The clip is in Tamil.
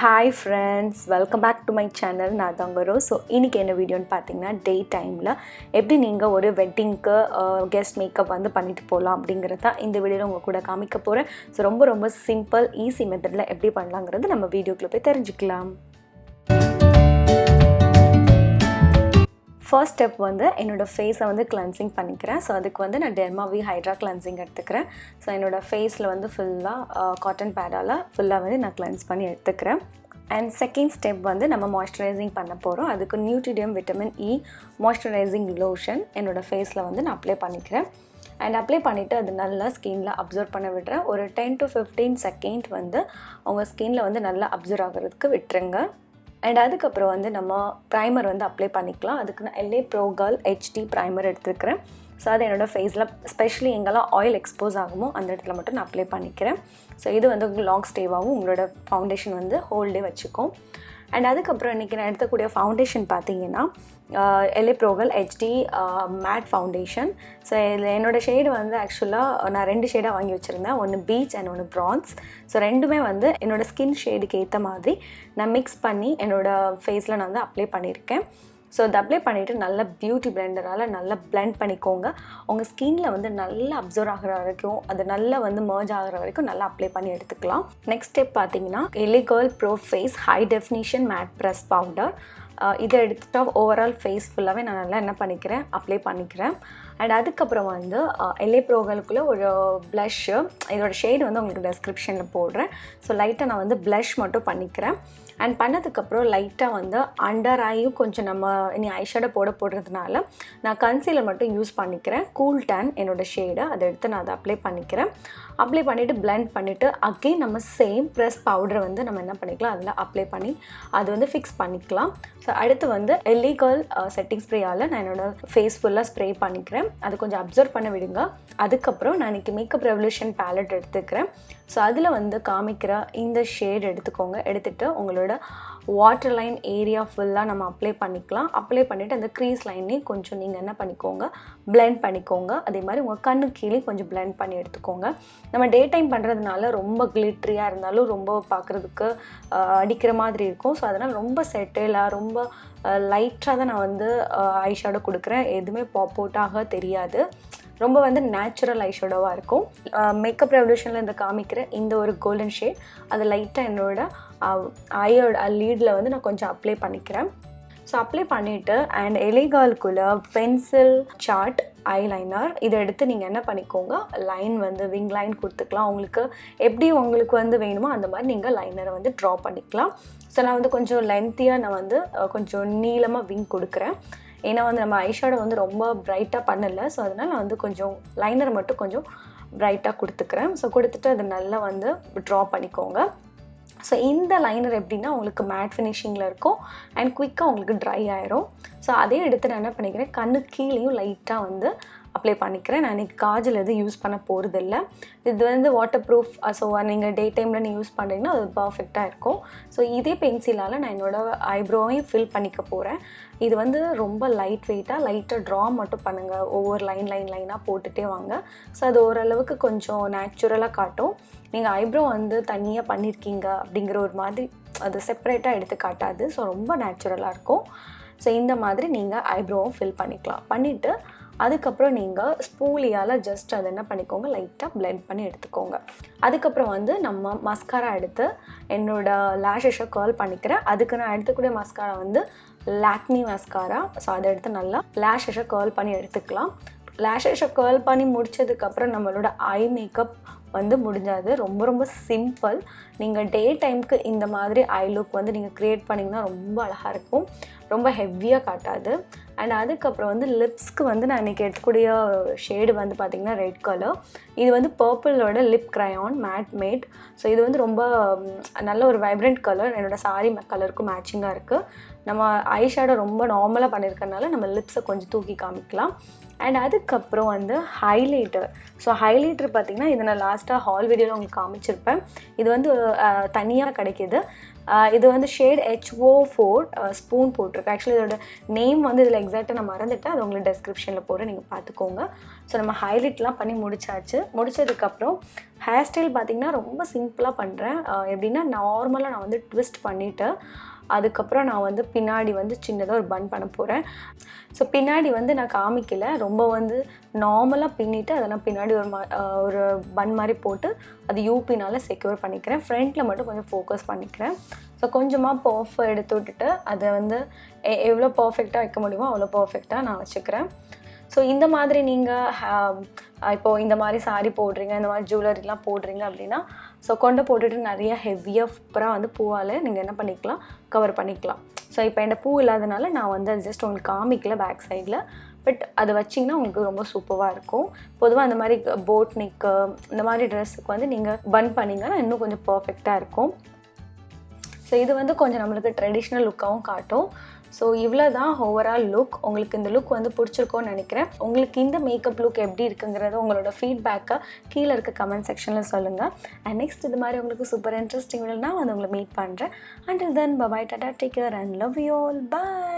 Hi friends, welcome back to my channel. நான் தாங்கரோ. ஸோ இன்றைக்கி என்ன வீடியோன்னு பார்த்தீங்கன்னா டே டைமில் எப்படி நீங்கள் ஒரு வெட்டிங்க்கு கெஸ்ட் மேக்கப் வந்து பண்ணிட்டு போகலாம் அப்படிங்கிறது தான் இந்த வீடியோவில் உங்கள் கூட காமிக்க போகிறேன். ஸோ ரொம்ப சிம்பிள் ஈஸி மெத்தடில் எப்படி பண்ணலாங்கிறது நம்ம வீடியோக்குள்ளே போய் தெரிஞ்சுக்கலாம். ஃபர்ஸ்ட் ஸ்டெப் வந்து என்னோடய ஃபேஸை வந்து கிளென்சிங் பண்ணிக்கிறேன். ஸோ அதுக்கு வந்து நான் டெர்மாவி ஹைட்ரா கிளென்சிங் எடுத்துக்கிறேன். ஸோ என்னோடய ஃபேஸில் வந்து ஃபுல்லாக காட்டன் பேடால் ஃபுல்லாக வந்து நான் கிளென்ஸ் பண்ணி எடுத்துக்கிறேன். அண்ட் செகண்ட் ஸ்டெப் வந்து நம்ம மாய்ஸ்சரைசிங் பண்ண போகிறோம். அதுக்கு நியூட்ரிடியம் விட்டமின் இ மாய்ஸ்சரைசிங் லோஷன் என்னோடய ஃபேஸில் வந்து நான் அப்ளை பண்ணிக்கிறேன். அண்ட் அப்ளை பண்ணிவிட்டு அது நல்லா ஸ்கின்னில் அப்சர்வ் பண்ண விடுறேன். ஒரு 10 to 15 செகண்ட் வந்து அவங்க ஸ்கின்னில் வந்து நல்லா அப்சர்வ் ஆகிறதுக்கு விட்டுருங்க. அண்ட் அதுக்கப்புறம் வந்து நம்ம ப்ரைமர் வந்து அப்ளை பண்ணிக்கலாம். அதுக்கு நான் LA Pro Girl HD primer எடுத்துருக்கிறேன். ஸோ அது என்னோடய ஃபேஸில் ஸ்பெஷலி எங்கெல்லாம் ஆயில் எக்ஸ்போஸ் ஆகுமோ அந்த இடத்துல மட்டும் நான் அப்ளை பண்ணிக்கிறேன். ஸோ இது வந்து லாங் ஸ்டேவாகவும் உங்களோட ஃபவுண்டேஷன் வந்து ஹோல் டே வச்சுக்கும். அண்ட் அதுக்கப்புறம் இன்றைக்கி நான் எடுக்கக்கூடிய ஃபவுண்டேஷன் பார்த்தீங்கன்னா LA Pro Girl HD matte foundation. So இதில் என்னோடய ஷேடு வந்து ஆக்சுவலாக நான் 2 ஷேடாக வாங்கி வச்சுருந்தேன். ஒன்று பீச் அண்ட் ஒன்று ப்ரான்ஸ். ஸோ ரெண்டுமே வந்து என்னோடய ஸ்கின் ஷேடுக்கு ஏற்ற மாதிரி நான் மிக்ஸ் பண்ணி என்னோடய ஃபேஸில் நான் வந்து அப்ளை பண்ணியிருக்கேன். ஸோ அதை அப்ளை பண்ணிவிட்டு நல்லா பியூட்டி பிளெண்டரால் நல்லா பிளெண்ட் பண்ணிக்கோங்க. உங்கள் ஸ்கின்னில் வந்து நல்லா அப்சர்வ் ஆகிற வரைக்கும் அது நல்லா வந்து மர்ஜ் ஆகிற வரைக்கும் நல்லா அப்ளை பண்ணி எடுத்துக்கலாம். நெக்ஸ்ட் ஸ்டெப் பார்த்தீங்கன்னா LA Girl Pro Face high definition matte press powder. இதை எடுத்துகிட்டா ஓவரால் ஃபேஸ் ஃபுல்லாகவே நான் நல்லா என்ன பண்ணிக்கிறேன் அப்ளை பண்ணிக்கிறேன். அண்ட் அதுக்கப்புறம் வந்து LA Pro Girlக்குள்ளே ஒரு ப்ளஷ்ஷு, இதோட ஷேடு வந்து உங்களுக்கு டெஸ்கிரிப்ஷனில் போடுறேன். ஸோ லைட்டாக நான் வந்து ப்ளஷ் மட்டும் பண்ணிக்கிறேன். அண்ட் பண்ணதுக்கப்புறம் லைட்டாக வந்து அண்டர் ஐயும் கொஞ்சம் நம்ம இனி ஐஷேடோ போடுறதுனால நான் கன்சீலர் மட்டும் யூஸ் பண்ணிக்கிறேன். கூல் டேன் என்னோடய ஷேடு அதை எடுத்து நான் அதை அப்ளை பண்ணிக்கிறேன். அப்ளை பண்ணிவிட்டு பிளெண்ட் பண்ணிவிட்டு அகெயின் நம்ம சேம் ப்ரெஸ் பவுடரை வந்து நம்ம என்ன பண்ணிக்கலாம் அதில் அப்ளை பண்ணி அது வந்து ஃபிக்ஸ் பண்ணிக்கலாம். ஸோ அடுத்து வந்து LA Girl செட்டிங் ஸ்ப்ரேயால் நான் என்னோடய ஃபேஸ் ஃபுல்லாக ஸ்ப்ரே பண்ணிக்கிறேன். அது கொஞ்சம் அப்சர்வ் பண்ண விடுங்க. அதுக்கப்புறம் நான் இன்றைக்கி மேக்கப் ரெவல்யூஷன் பேலட் எடுத்துக்கிறேன். ஸோ அதில் வந்து காமிக்கிற இந்த ஷேட் எடுத்துக்கோங்க. எடுத்துகிட்டு உங்களோட வாட்டர் லைன் ஏரியா ஃபுல்லாக நம்ம அப்ளை பண்ணிக்கலாம். அப்ளை பண்ணிவிட்டு அந்த க்ரீஸ் லைன்லேயும் கொஞ்சம் நீங்கள் என்ன பண்ணிக்கோங்க பிளெண்ட் பண்ணிக்கோங்க. அதே மாதிரி உங்கள் கண்ணு கீழே கொஞ்சம் பிளெண்ட் பண்ணி எடுத்துக்கோங்க. நம்ம டே டைம் பண்ணுறதுனால ரொம்ப கிளிட்ரியாக இருந்தாலும் ரொம்ப பார்க்குறதுக்கு அடிக்கிற மாதிரி இருக்கும். ஸோ அதனால் ரொம்ப செட்டிலாக ரொம்ப லைட்டாக தான் நான் வந்து ஐஷேடோ கொடுக்குறேன். எதுவுமே பாப்பாக தெரியாது. ரொம்ப வந்து நேச்சுரல் ஐஷேடோவாக இருக்கும். மேக்கப் ரெவல்யூஷனில் இந்த காமிக்கிற இந்த ஒரு கோல்டன் ஷேட் அது லைட்டாக என்னோட ஐயோட லீடில் வந்து நான் கொஞ்சம் அப்ளை பண்ணிக்கிறேன். ஸோ அப்ளை பண்ணிவிட்டு அண்ட் LA Girlக்குள்ளே பென்சில் சார்ட் ஐலைனர் இதை எடுத்து நீங்கள் என்ன பண்ணிக்கோங்க லைன் வந்து விங் லைன் கொடுத்துக்கலாம். உங்களுக்கு வந்து வேணுமோ அந்த மாதிரி நீங்கள் லைனரை வந்து ட்ரா பண்ணிக்கலாம். ஸோ நான் வந்து கொஞ்சம் லென்த்தியாக நான் வந்து கொஞ்சம் நீளமாக விங் கொடுக்குறேன். ஏன்னா வந்து நம்ம ஐஷேடோ வந்து ரொம்ப ப்ரைட்டாக பண்ணலை. ஸோ அதனால் நான் வந்து கொஞ்சம் லைனர் மட்டும் கொஞ்சம் ப்ரைட்டாக கொடுத்துக்கிறேன். ஸோ கொடுத்துட்டு அதை நல்லா வந்து ட்ரா பண்ணிக்கோங்க. ஸோ இந்த லைனர் எப்படின்னா உங்களுக்கு மேட் ஃபினிஷிங்கில் இருக்கும் அண்ட் குயிக்காக உங்களுக்கு ட்ரை ஆயிரும். ஸோ அதே எடுத்து நான் என்ன பண்ணிக்கிறேன் கண்ணு கீழேயும் லைட்டாக வந்து அப்ளை பண்ணிக்கிறேன். நான் இன்றைக்கி காஜல் எதுவும் யூஸ் பண்ண போகிறதில்ல. இது வந்து வாட்டர் ப்ரூஃப். ஸோ நீங்கள் டே டைமில் நீங்கள் யூஸ் பண்ணுறீங்கன்னா அது பர்ஃபெக்டாக இருக்கும். ஸோ இதே பென்சிலால் நான் என்னோடய ஐப்ரோவையும் ஃபில் பண்ணிக்க போகிறேன். இது வந்து ரொம்ப லைட் வெயிட்டாக லைட்டாக ட்ரா மட்டும் பண்ணுங்கள். ஒவ்வொரு லைனாக போட்டுகிட்டே வாங்க. ஸோ அது ஓரளவுக்கு கொஞ்சம் நேச்சுரலாக காட்டும். நீங்கள் ஐப்ரோ வந்து தனியாக பண்ணியிருக்கீங்க அப்படிங்கிற ஒரு மாதிரி அது செப்பரேட்டாக எடுத்து காட்டாது. ஸோ ரொம்ப நேச்சுரலாக இருக்கும். ஸோ இந்த மாதிரி நீங்கள் ஐப்ரோவும் ஃபில் பண்ணிக்கலாம். பண்ணிவிட்டு அதுக்கப்புறம் நீங்கள் ஸ்பூலியால் ஜஸ்ட் அதை என்ன பண்ணிக்கோங்க லைட்டாக பிளெண்ட் பண்ணி எடுத்துக்கோங்க. அதுக்கப்புறம் வந்து நம்ம மஸ்காரா எடுத்து என்னோடய லேஷஸை கர்ல் பண்ணிக்கிறேன். அதுக்கு நான் எடுத்துக்கூடிய மஸ்காரா வந்து லாக்மி மஸ்காரா. ஸோ அதை எடுத்து நல்லா லேஷஸை கர்ல் பண்ணி எடுத்துக்கலாம். லேஷஸை கர்ல் பண்ணி முடித்ததுக்கப்புறம் நம்மளோட ஐ மேக்கப் வந்து முடிஞ்சாது. ரொம்ப சிம்பிள். நீங்கள் டே டைமுக்கு இந்த மாதிரி ஐ லுக் வந்து நீங்கள் க்ரியேட் பண்ணிங்கன்னா ரொம்ப அழகாக இருக்கும். ரொம்ப ஹெவியாக காட்டாது. அண்ட் அதுக்கப்புறம் வந்து லிப்ஸ்க்கு வந்து நான் இன்றைக்கி எடுக்கக்கூடிய ஷேடு வந்து பார்த்திங்கன்னா ரெட் கலர். இது வந்து பர்பிளோட lip crayon matte matte. So இது வந்து ரொம்ப நல்ல ஒரு வைப்ரண்ட் கலர். என்னோடய சாரி கலருக்கும் மேட்சிங்காக இருக்குது. நம்ம ஐஷேடோ ரொம்ப நார்மலாக பண்ணியிருக்கனால நம்ம லிப்ஸை கொஞ்சம் தூக்கி காமிக்கலாம். அண்ட் அதுக்கப்புறம் வந்து ஹைலைட்டர். ஸோ ஹைலைட்டர் பார்த்திங்கன்னா இதை நான் லாஸ்ட்டாக ஹால் வீடியோவில் உங்களுக்கு காமிச்சிருப்பேன். இது வந்து தனியாக கிடைக்கிது. இது வந்து ஷேட் HO4 ஸ்பூன் போட்டிருக்கு. ஆக்சுவலி இதோட நேம் வந்து இதில் எக்ஸாக்டாக நான் மறந்துட்டேன், அது உங்களுக்கு டெஸ்கிரிப்ஷனில் போடுறேன், நீங்கள் பார்த்துக்கோங்க. ஸோ நம்ம ஹைலைட்லாம் பண்ணி முடிச்சதுக்கப்புறம் ஹேர் ஸ்டைல் பார்த்திங்கன்னா ரொம்ப சிம்பிளாக பண்ணுறேன். எப்படின்னா நார்மலாக நான் வந்து ட்விஸ்ட் பண்ணிவிட்டு அதுக்கப்புறம் நான் வந்து பின்னாடி வந்து சின்னதாக ஒரு பன் பண்ண போகிறேன். ஸோ பின்னாடி வந்து நான் காமிக்கல, ரொம்ப வந்து நார்மலாக பின்னிட்டு அதை நான் பின்னாடி ஒரு பன் மாதிரி போட்டு அது யூபினால் செக்யூர் பண்ணிக்கிறேன். ஃப்ரண்ட்டில் மட்டும் கொஞ்சம் ஃபோக்கஸ் பண்ணிக்கிறேன். ஸோ கொஞ்சமாக பர்ஃப் எடுத்து விட்டுட்டு அதை வந்து எவ்வளோ பர்ஃபெக்டாக வைக்க முடியுமோ அவ்வளோ பர்ஃபெக்டாக நான் வச்சுக்கிறேன். ஸோ இந்த மாதிரி நீங்கள் இப்போது இந்த மாதிரி சாரீ போடுறீங்க, இந்த மாதிரி ஜுவல்லரிலாம் போடுறீங்க அப்படின்னா ஸோ கொண்டு போட்டுட்டு நிறைய ஹெவியாக சூப்பராக வந்து பூவால் நீங்கள் என்ன பண்ணிக்கலாம், கவர் பண்ணிக்கலாம். ஸோ இப்போ என்கிட்ட பூ இல்லாதனால நான் வந்து அது ஜஸ்ட் உங்களுக்கு காமிக்கல பேக் சைடில். பட் அதை வச்சிங்கன்னா உங்களுக்கு ரொம்ப சூப்பராக இருக்கும். பொதுவாக அந்த மாதிரி போட் நெக்கு இந்த மாதிரி ட்ரெஸ்ஸுக்கு வந்து நீங்கள் பன் பண்ணிங்கன்னா இன்னும் கொஞ்சம் பர்ஃபெக்டாக இருக்கும். ஸோ இது வந்து கொஞ்சம் நம்மளுக்கு ட்ரெடிஷ்னல் லுக்காகவும் காட்டும். ஸோ இவ்வளோ தான் ஓவரால் லுக். உங்களுக்கு இந்த லுக் வந்து பிடிச்சிருக்கோன்னு நினைக்கிறேன். உங்களுக்கு இந்த மேக்கப் லுக் எப்படி இருக்குங்கிறத உங்களோட ஃபீட்பேக்கை கீழே இருக்க கமெண்ட் செக்ஷனில் சொல்லுங்கள். அண்ட் நெக்ஸ்ட் இது மாதிரி உங்களுக்கு சூப்பர் இன்ட்ரெஸ்டிங் நான் வந்து உங்களை மீட் பண்ணுறேன். Until then bye, tata, take care and love you all. By.